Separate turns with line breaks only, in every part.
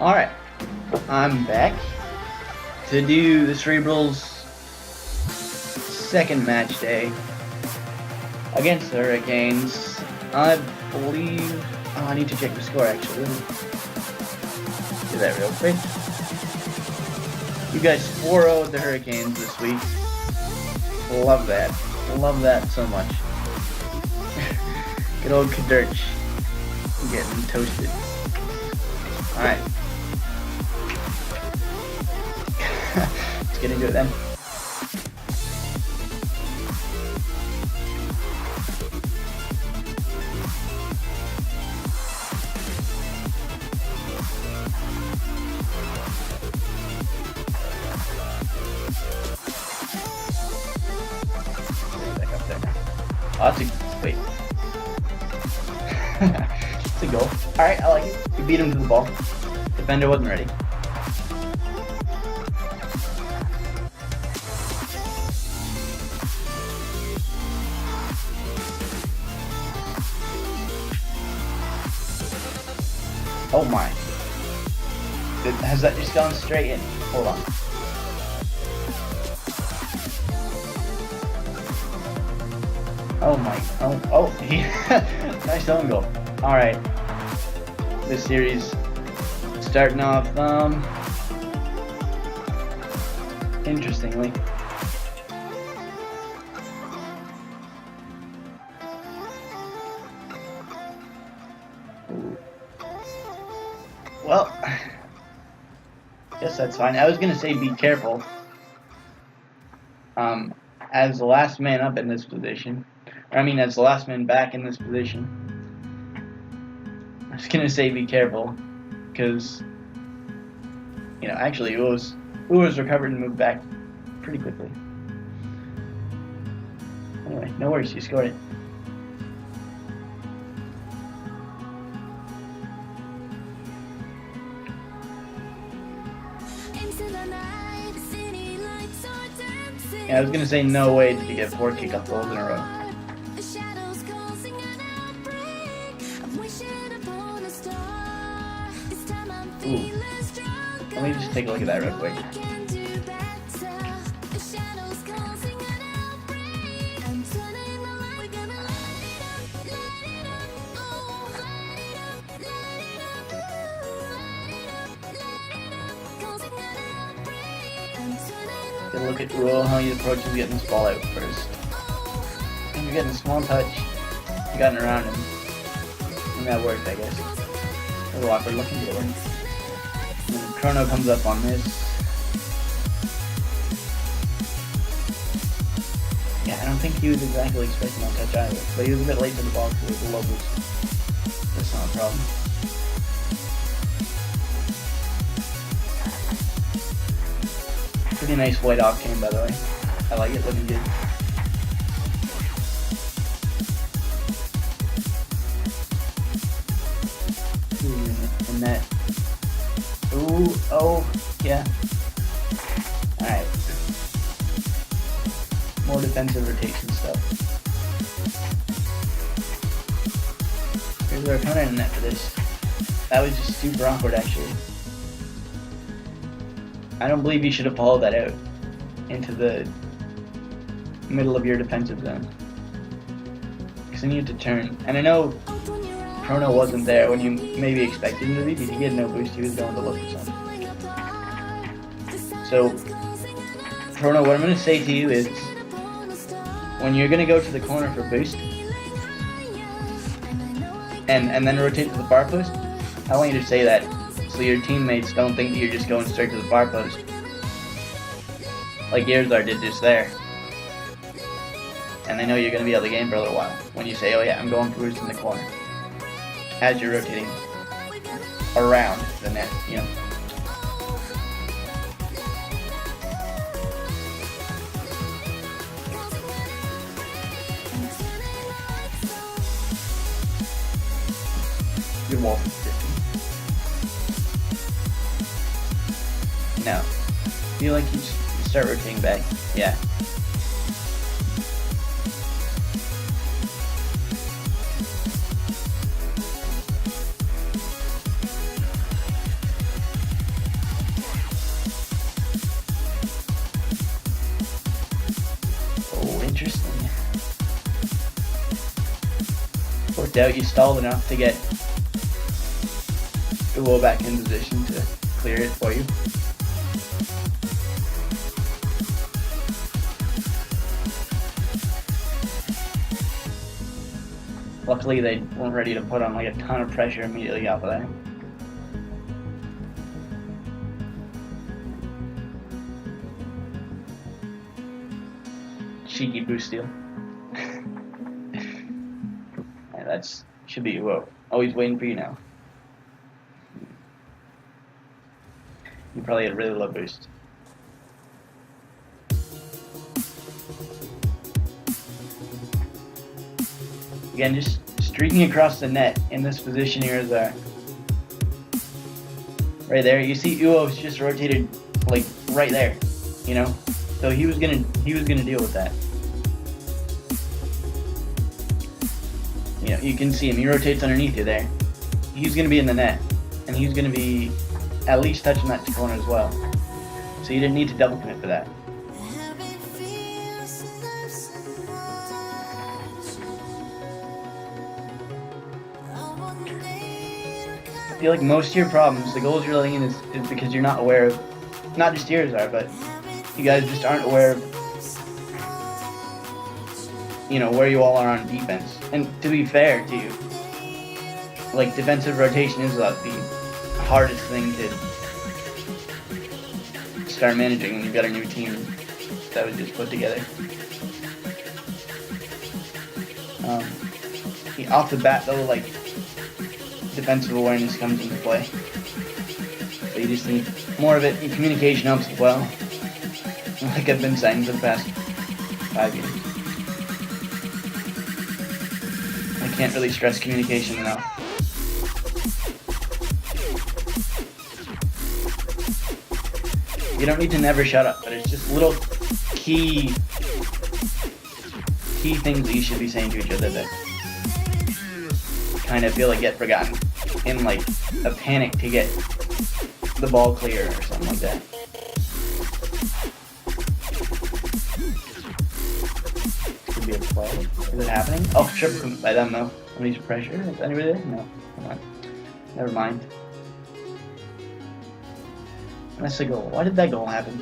Alright, I'm back to do the Cerebrals' second match day against the Hurricanes. I believe... Oh, I need to check the score actually. Do that real quick. You guys 4-0'd the Hurricanes this week. Love that. Love that so much. Good old Kadirch getting toasted. Alright. Let's get into it then. Back up there. Oh, that's a... wait. It's a goal. Alright, I like it. We beat him to the ball. Defender wasn't ready. Oh my. Has that just gone straight in? Hold on. Oh my. Oh, nice own goal. Alright. This series starting off, interestingly. Well, guess that's fine. I was gonna say be careful. As the last man up in this position, as the last man back in this position, I was gonna say be careful, because actually Uo's recovered and moved back pretty quickly. Anyway, no worries, you scored it. Yeah, I was gonna say no way did you get 4 kickoff goals in a row. Ooh. Let me just take a look at that real quick. Get a look at Uo, how he approaches getting this ball out first. And you're getting a small touch. You got it around him. And that worked, I guess. A little awkward looking, but it worked. And then Chrono comes up on this. Yeah, I don't think he was exactly expecting that touch either. But he was a bit late to the ball because it was a low boost. That's not a problem. Pretty nice white octane, by the way. I like it, looking good. And that. Ooh, oh, yeah. Alright. More defensive rotation stuff. Here's our opponent in net for this. That was just super awkward, actually. I don't believe you should have followed that out into the middle of your defensive zone. Because then you had to turn. And I know Chrono wasn't there when you maybe expected him to be, because he had no boost, he was going to look for something. So, Chrono, what I'm going to say to you is, when you're going to go to the corner for boost, and then rotate to the far post, I want you to say that, so your teammates don't think that you're just going straight to the far post, like Cerebrals did just there. And they know you're going to be out of the game for a little while when you say, oh yeah, I'm going for boost in the corner, as you're rotating around the net, Good wall. No. Feel like you just start rotating back. Yeah. worked out. You stalled enough to get Uo back in position to clear it for you. Luckily, they weren't ready to put on like a ton of pressure immediately off of that. Cheeky boost steal. Yeah, that's should be Uo. Always waiting for you now. You probably had a really low boost. Again, just streaking across the net in this position here is right there. You see Uo's just rotated like right there, you know? So he was gonna deal with that. You know, you can see him, he rotates underneath you there. He's gonna be in the net, and he's gonna be at least touching that corner as well. So you didn't need to double commit for that. I feel like most of your problems, the goals you're letting in is because you're not aware of, not just yours are, but you guys just aren't aware of, you know, where you all are on defense. And to be fair to you, like, defensive rotation is the hardest thing to start managing when you've got a new team that was just put together. Off the bat though, like, defensive awareness comes into play. So you just need more of it, and communication helps as well. Like I've been saying for the past 5 years. I can't really stress communication enough. You don't need to never shut up, but it's just little key things that you should be saying to each other that kind of feel like get forgotten in like a panic to get the ball clear or something like that. Could be a play. Is it happening? Oh, triple by them though. Somebody's pressure. Is anybody there? No. Come on. Never mind. That's a goal. Why did that goal happen?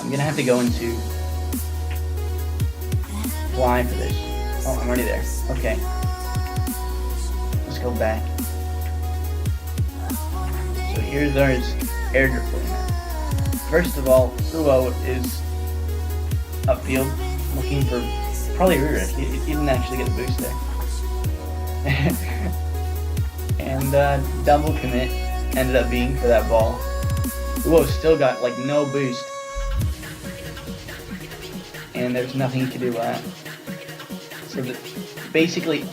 I'm gonna have to go into fly for this. Oh, I'm already there. Okay. Let's go back. So here's our air dribble format. First of all, Uo is upfield looking for probably rear. He didn't actually get a boost there. And double commit ended up being for that ball. Uo still got like no boost. And there's nothing he could do with that. So basically,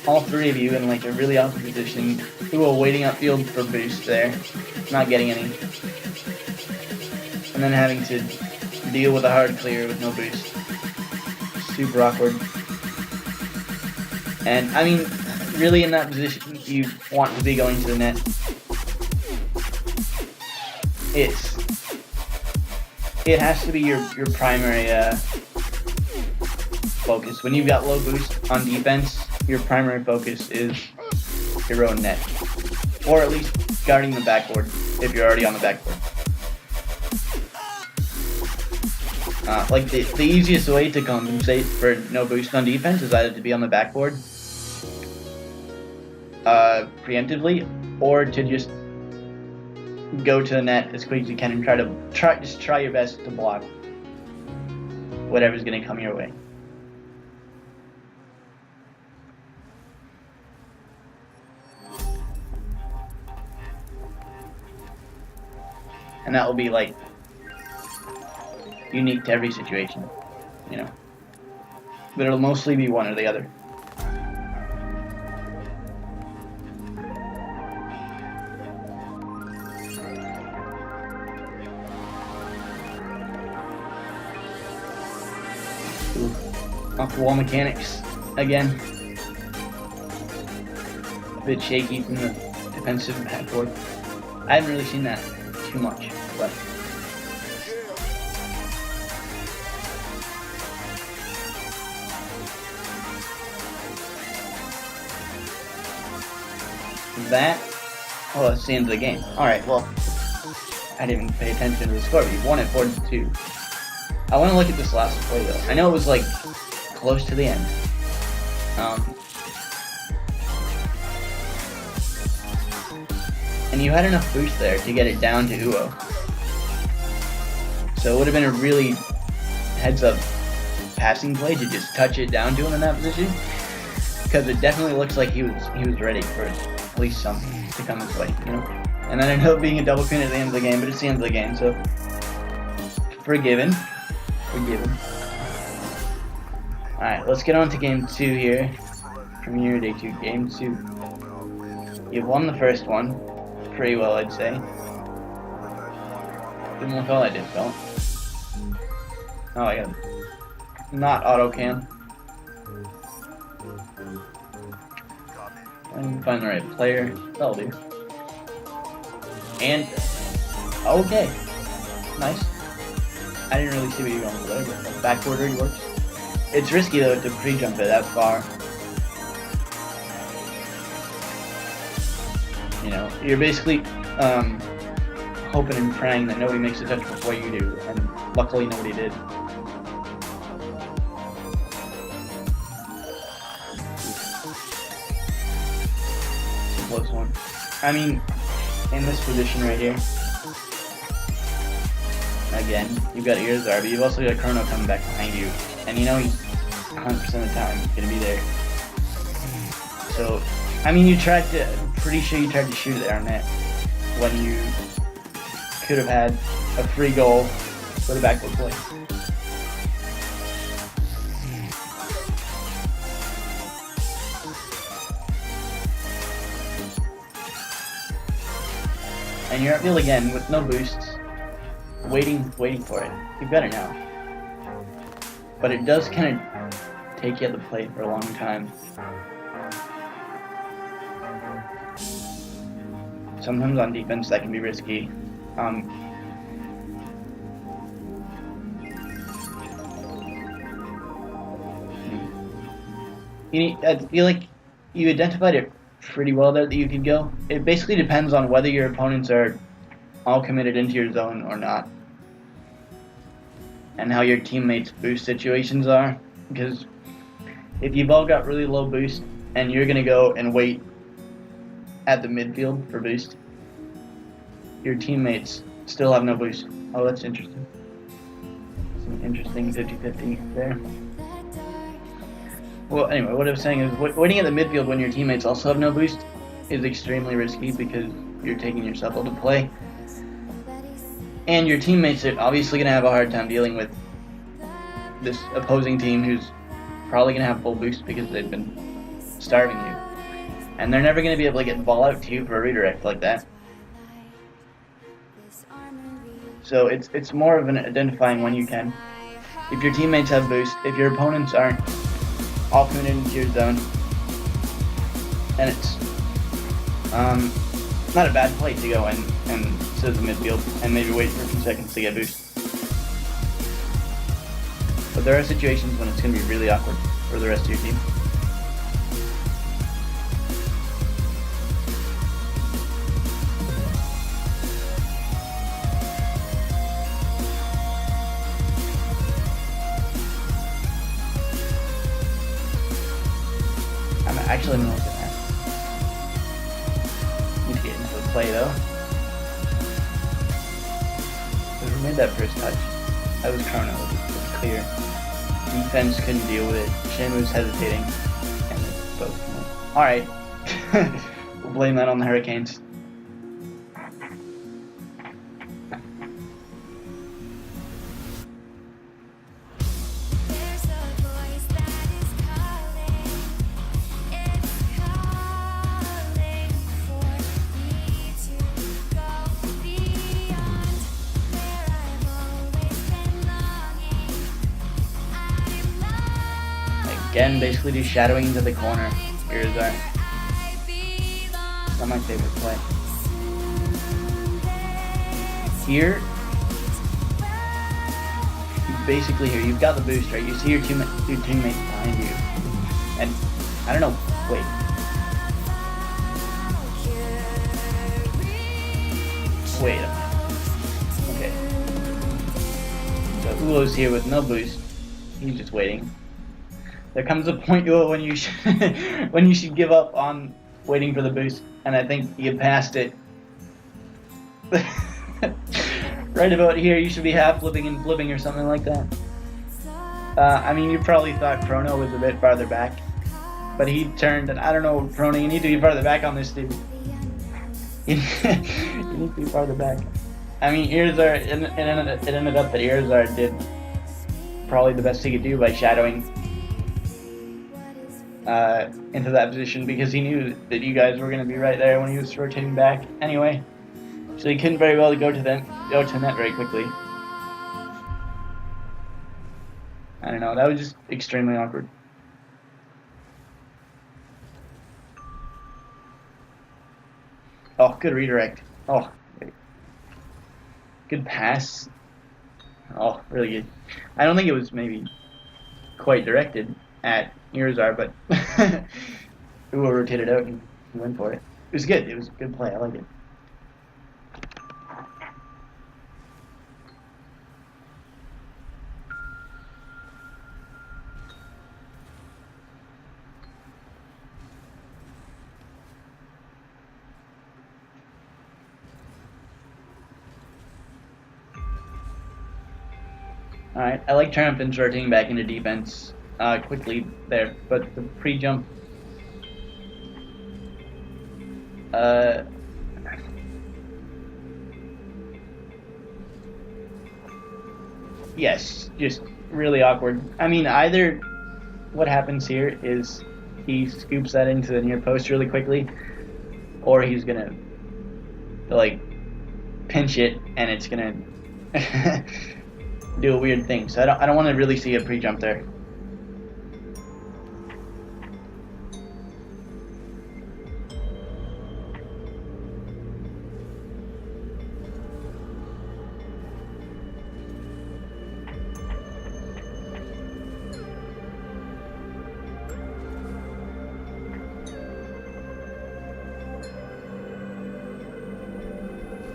all three of you in like a really awkward position. Uo waiting upfield for boost there, not getting any. And then having to deal with a hard clear with no boost. Super awkward. And I mean, really in that position, you want to be going to the net. It has to be your primary focus. When you've got low boost on defense, your primary focus is your own net. Or at least guarding the backboard if you're already on the backboard. Like the easiest way to compensate for no boost on defense is either to be on the backboard preemptively, or to just go to the net as quick as you can and try your best to block whatever's going to come your way. And that will be like unique to every situation, you know. But it'll mostly be one or the other. Off the wall mechanics again. A bit shaky from the defensive backboard. I haven't really seen that too much, but that, oh, that's the end of the game. Alright, well, I didn't even pay attention to the score, but you won it 4-2. I want to look at this last play, though. I know it was, like, close to the end. And you had enough boost there to get it down to Uo. So it would have been a really heads-up passing play to just touch it down to him in that position. Because it definitely looks like he was ready for at least something to come his way, you know? And then it ended up being a double pin at the end of the game, but it's the end of the game, so forgiven. Alright, let's get on to game 2 here. Premier Day 2, game 2. You won the first one pretty well, I'd say. Didn't look all that difficult. Oh, I got not auto cam. And find the right player. That'll do. And okay, nice. I didn't really see what you were going for there, but the backboard already works. It's risky though to pre-jump it that far. You know, you're basically hoping and praying that nobody makes a touch before you do, and luckily nobody did. Close one. I mean, in this position right here, again, you've got Irizar, but you've also got Chrono coming back behind you, and you know he's 100% of the time going to be there. So, I mean, I'm pretty sure you tried to shoot it on net when you could have had a free goal for the backboard play. And you're upfield again with no boosts, waiting for it. You've got it now. But it does kind of take you at the plate for a long time. Sometimes on defense that can be risky. I feel like you identified it pretty well there that you could go. It basically depends on whether your opponents are all committed into your zone or not, and how your teammates' boost situations are. Because if you've all got really low boost and you're gonna go and wait at the midfield for boost, your teammates still have no boost. Oh, that's interesting. Some interesting 50-50 there. Well, anyway, what I was saying is waiting at the midfield when your teammates also have no boost is extremely risky because you're taking yourself out of play. And your teammates are obviously going to have a hard time dealing with this opposing team who's probably going to have full boost because they've been starving you. And they're never going to be able to get the ball out to you for a redirect like that. So it's more of an identifying when you can. If your teammates have boost, if your opponents aren't all committed into your zone, and it's not a bad play to go and sit at the midfield and maybe wait for a few seconds to get boost. But there are situations when it's going to be really awkward for the rest of your team. I'm actually going to look at that. Need to get into the play though. Who made that first touch? That was Chrono. It was clear. Defense couldn't deal with it. Shen was hesitating. And they both. Alright. We'll blame that on the Hurricanes. Again, basically just shadowing into the corner. Here's that. That's my favorite play. Here, basically here, you've got the boost, right? You see your teammates behind you. And, I don't know, wait. wait a minute. Okay. So Ulo's here with no boost. He's just waiting. There comes a point when you should give up on waiting for the boost, and I think you passed it. Right about here, you should be half flipping and flipping or something like that. I mean, you probably thought Chrono was a bit farther back, but he turned, and I don't know, Chrono, you need to be farther back on this, dude. You need to be farther back. I mean, it ended up that Erzar did probably the best he could do by shadowing into that position, because he knew that you guys were going to be right there when he was rotating back anyway. So he couldn't very well go to net very quickly. I don't know, that was just extremely awkward. Oh, good redirect. Oh, good pass. Oh, really good. I don't think it was maybe quite directed at Erzar, but Uo rotated out and went for it. It was good. It was a good play. I like it. Alright, I like Triumphant rotating back into defense quickly there, but the pre-jump... yes, just really awkward. I mean, either what happens here is he scoops that into the near post really quickly, or he's gonna, like, pinch it, and it's gonna... do a weird thing. So I don't want to really see a pre-jump there.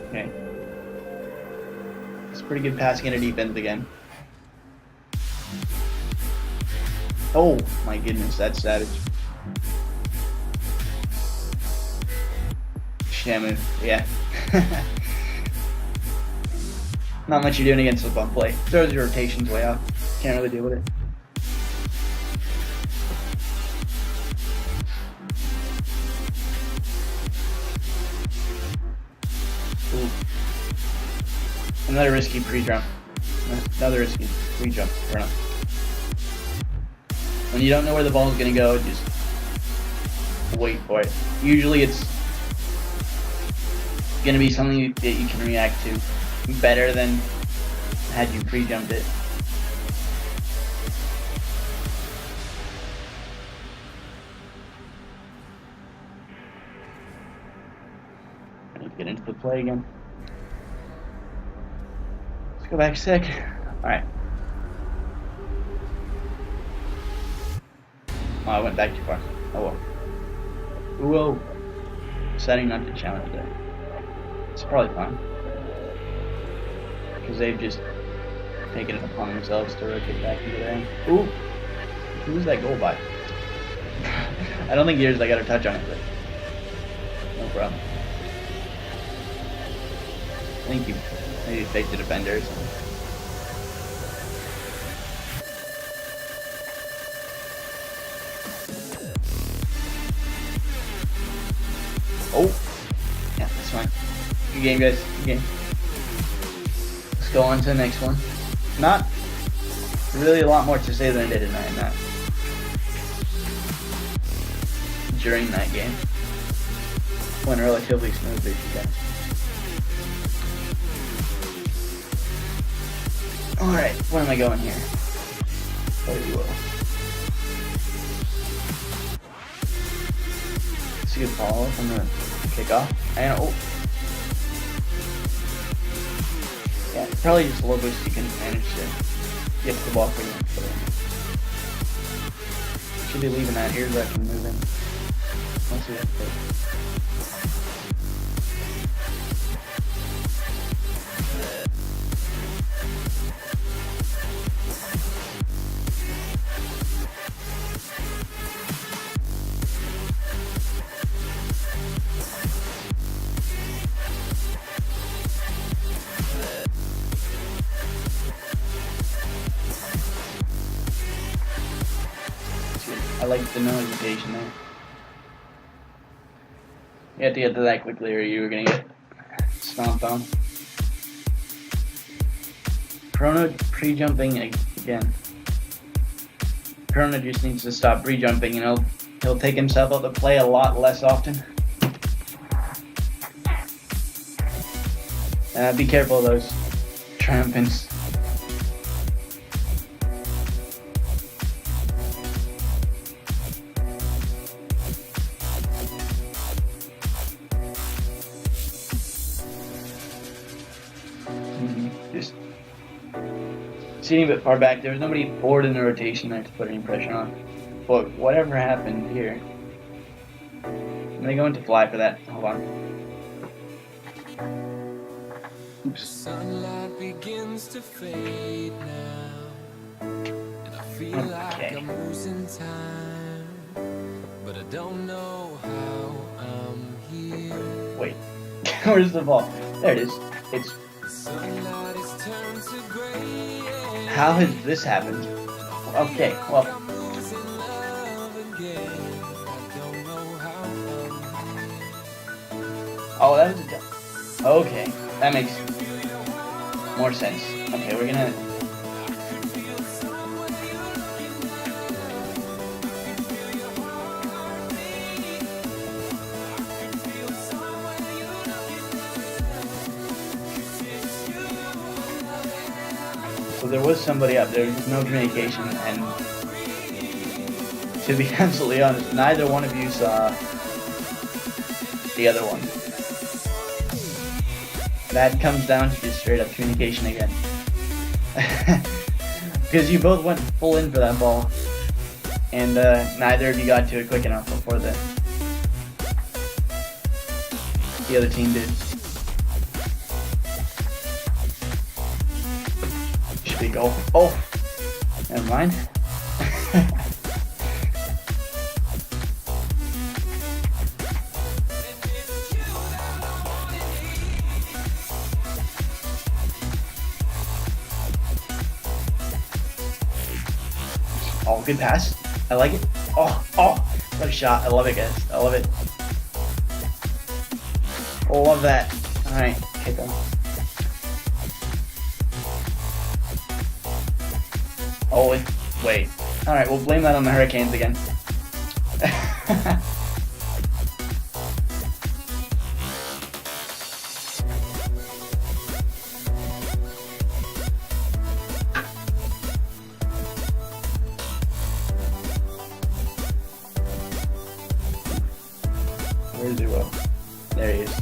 Okay. Pretty good passing into defense again. Oh my goodness, that's savage. Shamu, yeah. Not much you're doing against the bump play. Throws your rotations way off. Can't really deal with it. Ooh. Another risky pre-jump. Another risky pre-jump. When you don't know where the ball is going to go, just wait for it. Usually it's going to be something that you can react to better than had you pre-jumped it. I need to get into the play again. Go back a sec. Alright. Oh, I went back too far. Oh well. Whoa. Deciding not to challenge there. It's probably fine. Because they've just taken it upon themselves to rotate back into there. Ooh! Who's that goal by? I don't think I got a touch on it, but no problem. Thank you. Maybe fake the defender or something. Oh! Yeah, that's fine. Good game, guys. Good game. Let's go on to the next one. Not really a lot more to say than I did in that. During that game. Went relatively smoothly, guys. Alright, where am I going here? Very well. It's a good follow from the kickoff. And oh. Yeah, probably just a low boost you can manage to get the ball pretty much. Should be leaving that here so I can move in. Let's see that play. I like the no hesitation there. You have to get to that quickly or you were gonna get stomped on. Chrono pre-jumping again. Chrono just needs to stop pre-jumping and he'll take himself out to play a lot less often. Be careful of those triumphants. Just sitting a bit far back. There was nobody forward in the rotation there to put any pressure on. But whatever happened here, I'm gonna go into fly for that. Hold on. Oops. Sunlight begins to fade now, and I feel like I'm losing time, but I don't know how I'm here. Wait, where's the ball? There it is. It's. How has this happened? Okay, well. Oh, that was a jump. Okay, that makes more sense. Okay, we're gonna. So there was somebody up there, no communication, and to be absolutely honest, neither one of you saw the other one. That comes down to just straight up communication again. Because you both went full in for that ball, and neither of you got to it quick enough before the other team did. Should we go? Oh, never mind. Oh, good pass. I like it. Oh, what a shot. I love it, guys. I love it. Oh, love that. Alright, okay, go. Oh, wait. Alright, we'll blame that on the Hurricanes again. Where's Zero? There he is.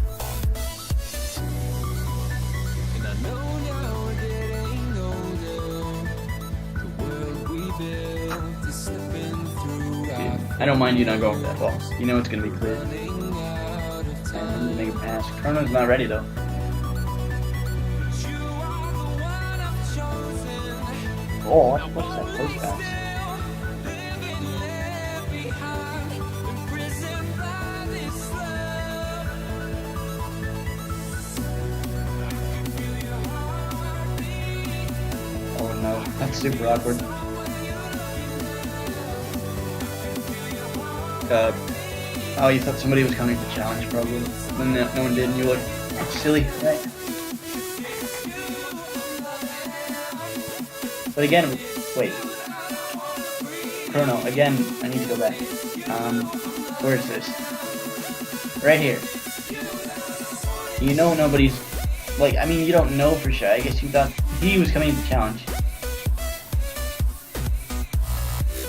I don't mind you not going for that ball. You know it's going to be clear. And make a pass. Chrono's not ready though. Oh, what's that post pass? Oh no, that's super awkward. Oh, you thought somebody was coming for challenge, probably. When no one did, and you look silly, right? But again, wait. Chrono, again, I need to go back. Where is this? Right here. You know nobody's... Like, I mean, you don't know for sure. I guess you thought he was coming to challenge.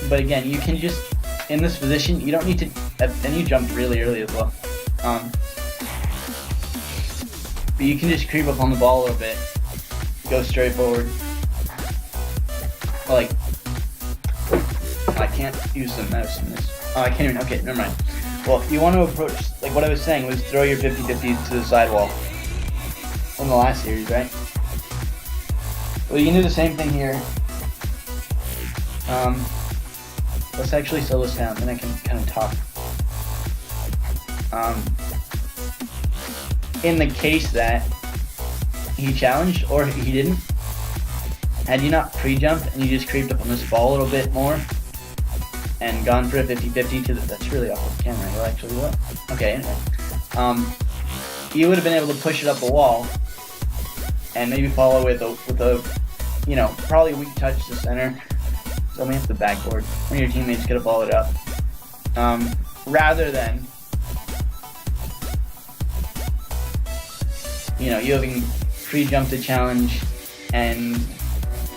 But again, you can just... In this position, you don't need to... And you jumped really early as well. But you can just creep up on the ball a little bit. Go straight forward. Like... I can't use the mouse in this. Oh, I can't even... Okay, never mind. Well, if you want to approach... Like, what I was saying was throw your 50-50 to the sidewall. From the last series, right? Well, you can do the same thing here. Let's actually slow this down, then I can kind of talk. In the case that he challenged, or he didn't, had you not pre-jumped and you just creeped up on this ball a little bit more, and gone for a 50-50 to the, that's really off the camera angle actually, what? Okay, anyway. You would have been able to push it up the wall and maybe follow with a you know, probably weak touch to center. So maybe it's the backboard. One of your teammates could have followed up. Rather than, you know, you having pre-jumped a challenge and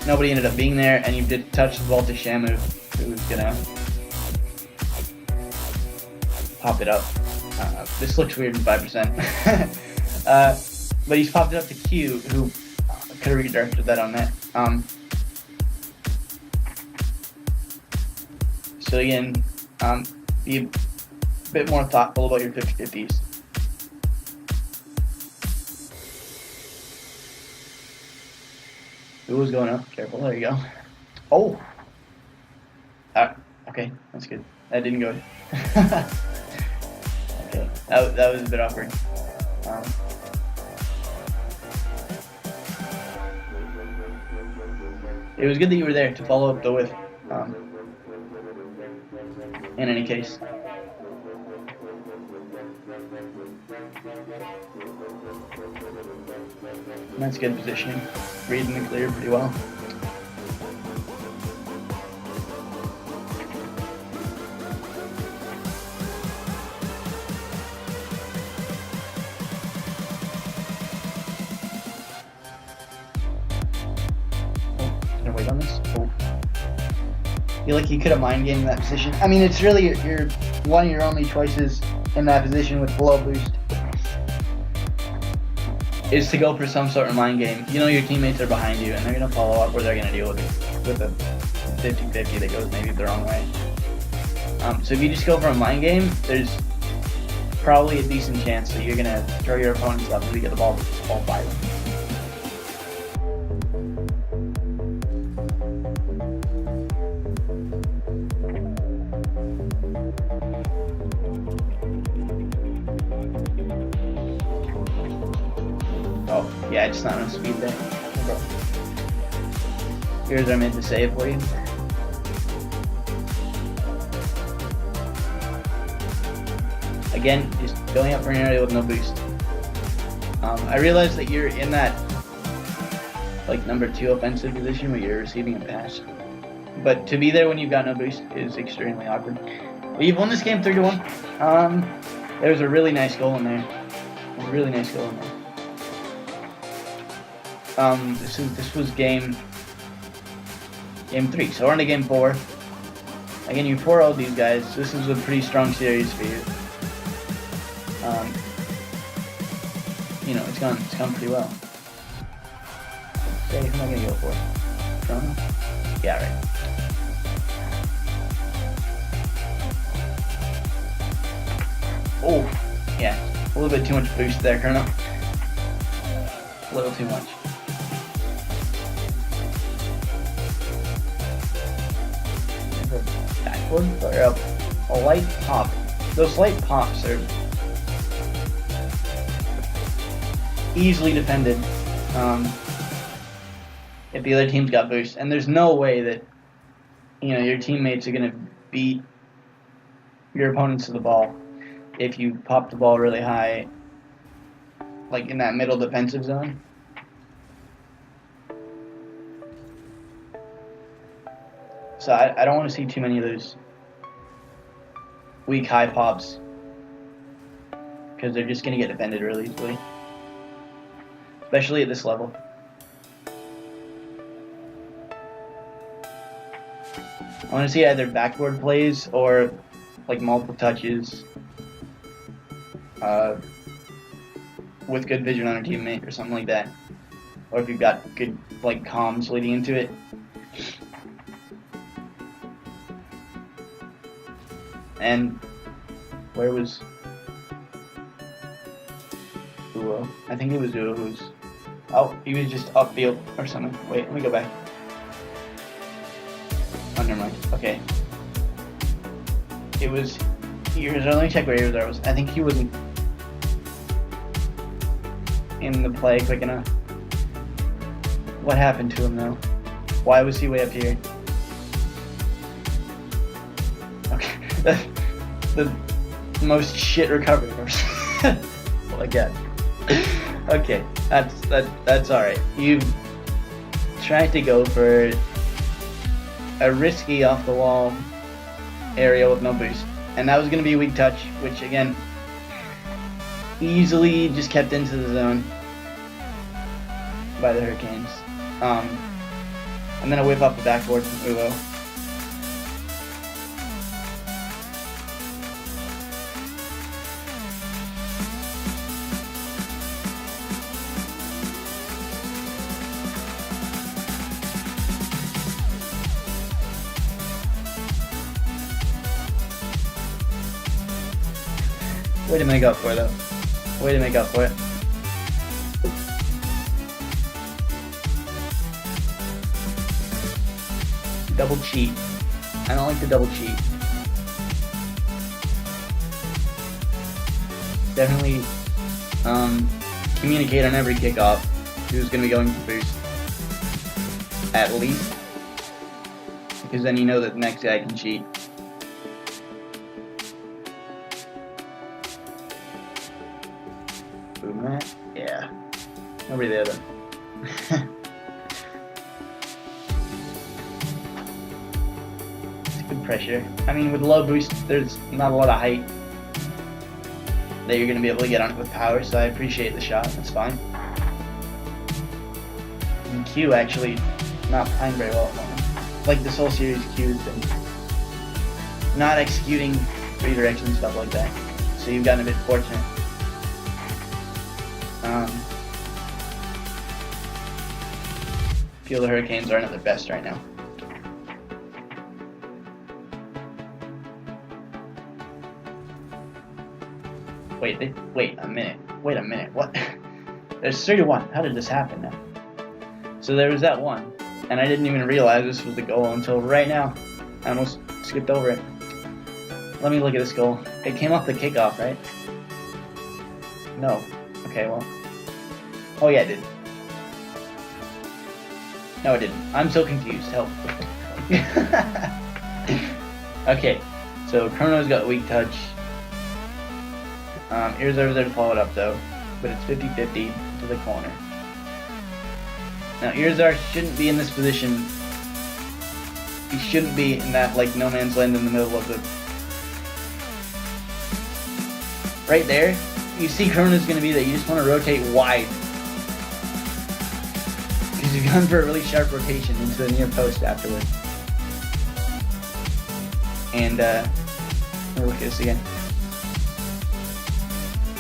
nobody ended up being there, and you did touch the ball to Shamu, who was gonna pop it up. This looks weird in 5%. But he's popped it up to Q, who could have redirected that on net. So again, be a bit more thoughtful about your 50-50s. Who was going up? Careful, there you go. Oh! Okay, that's good. That didn't go. Okay, that was a bit awkward. It was good that you were there to follow up the whiff. In any case. That's good positioning. Reading the clear pretty well. Gonna wait on this. Oh. I feel like you could have mind gamed that position. I mean, it's really your one of your only choices in that position with blow boost is to go for some sort of mind game. You know your teammates are behind you and they're gonna follow up, or they're gonna deal with it with a 50-50 that goes maybe the wrong way. So if you just go for a mind game, there's probably a decent chance that you're gonna throw your opponents up until you get the ball by them. Oh, yeah, just not enough speed there. Here's what I meant to say for you. Again, just going up for an area with no boost. I realize that you're in that like number 2 offensive position where you're receiving a pass. But to be there when you've got no boost is extremely awkward. But you've won this game 3-1. There was a really nice goal in there. A really nice goal in there. This was game 3, so we're on to game 4. Again, you 4-0'd these guys. This is a pretty strong series for you. You know, it's gone pretty well. Okay, who am I gonna go for? Chrono? Yeah, right. Oh, yeah, a little bit too much boost there, Chrono. A little too much. Backward or a light pop. Those light pops are easily defended if the other team's got boost, and there's no way that your teammates are gonna beat your opponents to the ball if you pop the ball really high, like in that middle defensive zone. So I don't want to see too many of those weak high pops because they're just going to get defended really easily, especially at this level. I want to see either backboard plays or like multiple touches with good vision on a teammate or something like that, or if you've got good like comms leading into it. And where was Uo? I think it was Uo who was... Oh, he was just upfield or something. Wait, let me go back. Oh, never mind. Okay. It was... Let me check where he was. I think he wasn't in the play quick enough. What happened to him, though? Why was he way up here? the most shit recovery person. Well, again. Okay, that's alright. You tried to go for a risky off the wall area with no boost, and that was gonna be a weak touch, which again easily just kept into the zone by the Hurricanes. And then a whip off the backboard from Uwo. Way to make up for it, though. Way to make up for it. Double cheat. I don't like the double cheat. Definitely communicate on every kickoff who's going to be going for boost. At least. Because then you know that the next guy can cheat. Boom that? Yeah. Nobody there though. Good pressure. I mean, with low boost, there's not a lot of height that you're going to be able to get on it with power, so I appreciate the shot. That's fine. And Q actually not playing very well at the moment. Like this whole series, Q has been not executing redirection and stuff like that. So you've gotten a bit fortunate. Feel the Hurricanes aren't at their best right now. Wait a minute, what? There's 31, how did this happen now? So there was that one, and I didn't even realize this was the goal until right now. I almost skipped over it. Let me look at this goal. It came off the kickoff, right? No. Okay, well. Oh yeah, it did. No, it didn't. I'm so confused, help. Okay, so Chrono's got weak touch. Here's over there to follow it up though, but it's 50-50 to the corner. Now Irzar shouldn't be in this position. He shouldn't be in that like no man's land in the middle of the... Right there, you see Chrono's going to be there. You just want to rotate wide. Because you've gone for a really sharp rotation into the near post afterward. And, let me look at this again.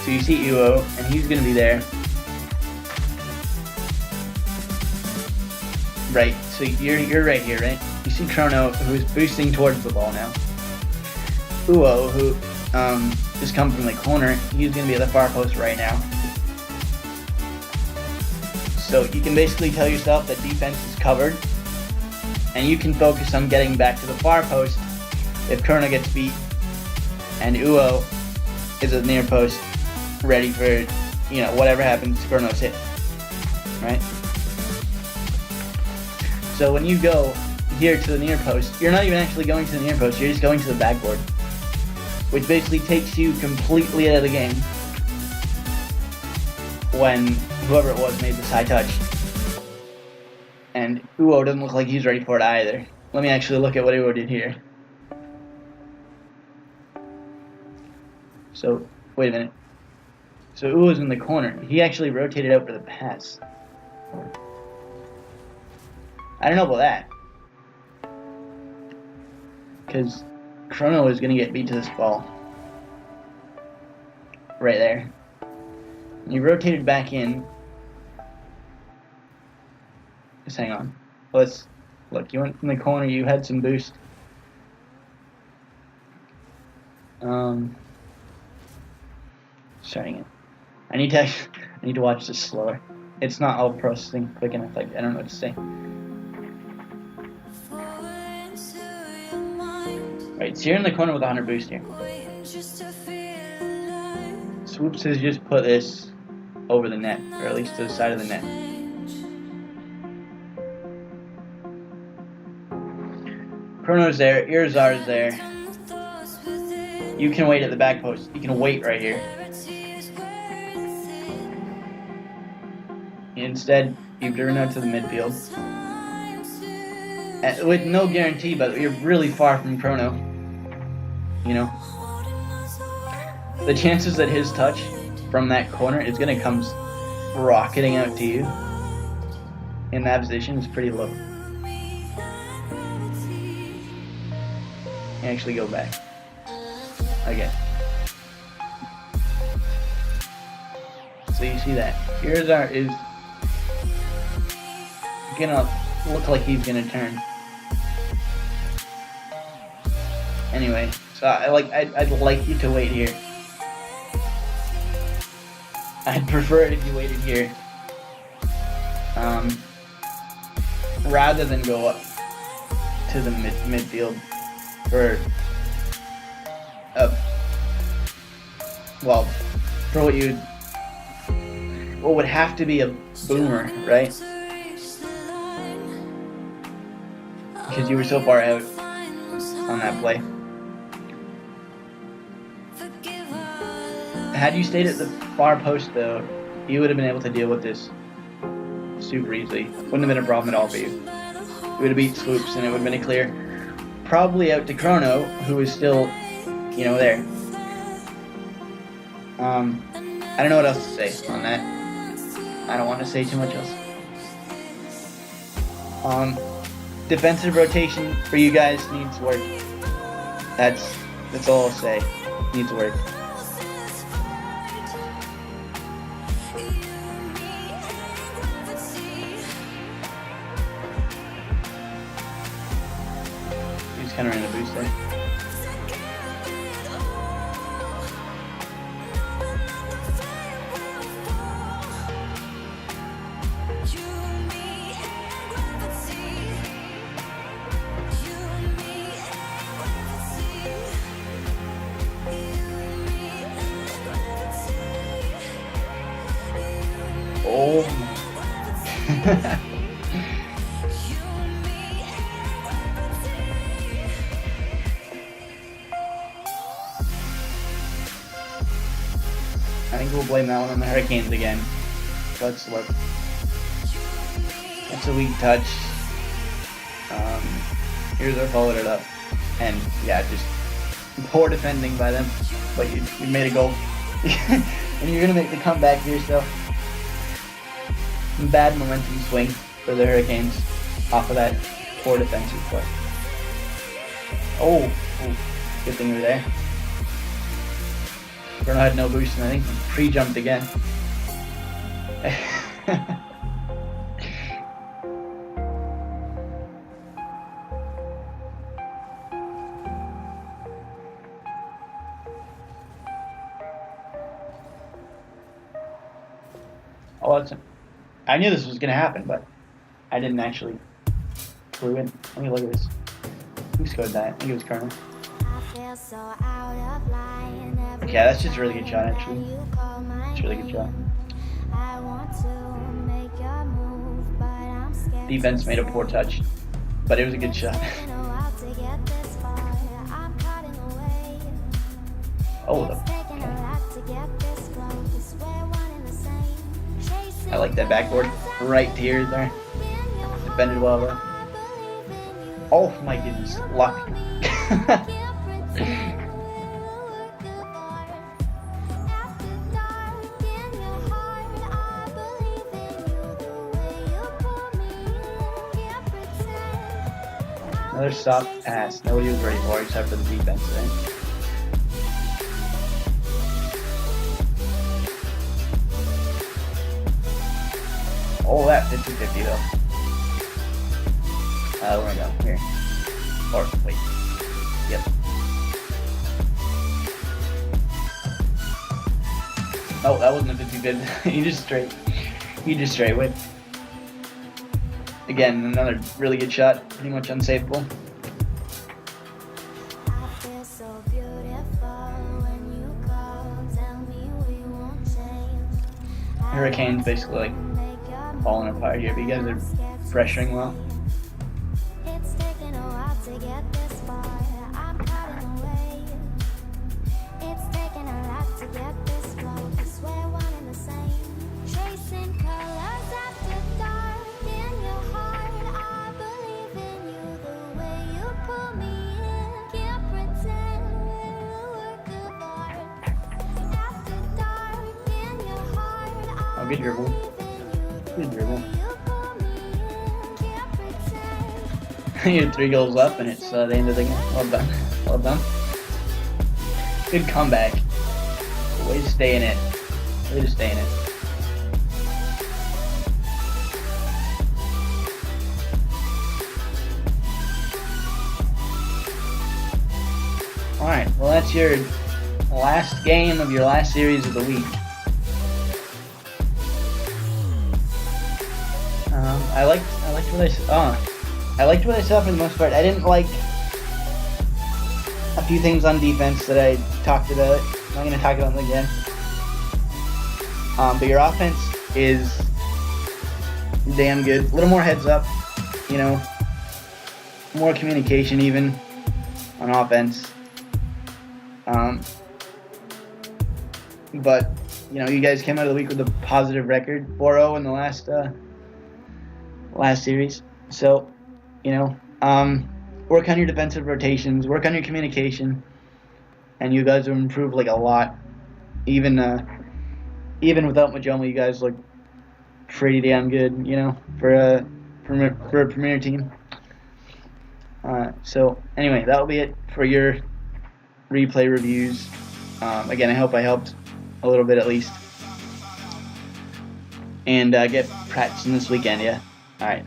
So you see Uwo, and he's going to be there. Right, so you're right here, right? You see Chrono, who's boosting towards the ball now. Uwo, who just come from the corner, he's going to be at the far post right now. So you can basically tell yourself that defense is covered, and you can focus on getting back to the far post if Chrono gets beat, and Uwo is at the near post, ready for, you know, whatever happens, Chrono's hit, right? So when you go here to the near post, you're not even actually going to the near post, you're just going to the backboard, which basically takes you completely out of the game when whoever it was made this high touch. And Uwo doesn't look like he's ready for it either. Let me actually look at what Uwo did here. So, wait a minute. So Uwo's in the corner. He actually rotated out for the pass. I don't know about that. Because Chrono is going to get beat to this ball. Right there. And you rotated back in. Just hang on. Let's look. You went from the corner. You had some boost. Starting it. I need to watch this slower. It's not all processing quick enough. Like I don't know what to say. Right, so you're in the corner with 100 boost here. Swoops has just put this over the net, or at least to the side of the net. Chrono's there, Irzar's there. You can wait at the back post. You can wait right here. Instead, you've driven out to the midfield. With no guarantee, but you're really far from Chrono. You know? The chances that his touch from that corner is going to come rocketing out to you in that position is pretty low. Actually go back. Okay. So you see that. Here's is gonna look like he's gonna turn. Anyway, so I'd like you to wait here. I'd prefer it if you waited here. Rather than go up to the midfield for for what would have to be a boomer, right? Because you were so far out on that play. Had you stayed at the far post, though, you would have been able to deal with this super easily. Wouldn't have been a problem at all for you. You would have beat Swoops, and it would have been a clear. Probably out to Chrono, who is still, there. I don't know what else to say on that. I don't want to say too much else. Defensive rotation for you guys needs work. That's all I'll say. Needs work. He's kind of ran a boost there. Oh. I think we'll blame that one on the Hurricanes again. Let's look. That's a weak touch. Here's our followed it up. And yeah, just poor defending by them. But you made a goal. And you're going to make the comeback here, so bad momentum swing for the Hurricanes off of that poor defensive play. Oh, good thing you were there. Bruno had no boost, and I think pre-jumped again. I knew this was going to happen, but I didn't actually clue in. Let me look at this. Who scored that? I think it was Colonel. Okay, that's just a really good shot, actually. It's a really good shot. Defense made a poor touch, but it was a good shot. Okay. I like that backboard right to here there. Defended well though. Oh my goodness, luck. Another soft pass. Nobody was ready for it except for the defense, right? Oh, that 50-50 though. Where do I go? Here. Or, wait. Yep. Oh, that wasn't a 50-50. You just straight with. Again, another really good shot. Pretty much unsafeable. Hurricanes basically like falling apart here, but you guys are pressuring well. good dribble. Good dribble. You had 3 goals up, and it's the end of the game. Well done. Well done. Good comeback. Way to stay in it. Way to stay in it. Alright, well that's your last game of your last series of the week. I liked what I saw for the most part. I didn't like a few things on defense that I talked about. I'm not going to talk about them again. But your offense is damn good. A little more heads up, you know, more communication even on offense. But, you know, you guys came out of the week with a positive record, 4-0 in the last series. So, you know, work on your defensive rotations, work on your communication, and you guys will improve like a lot. Even without Majoma, you guys look pretty damn good, you know, for a premier team. So anyway, that'll be it for your replay reviews. Again, I hope I helped a little bit at least. And get practicing this weekend, yeah? Alright.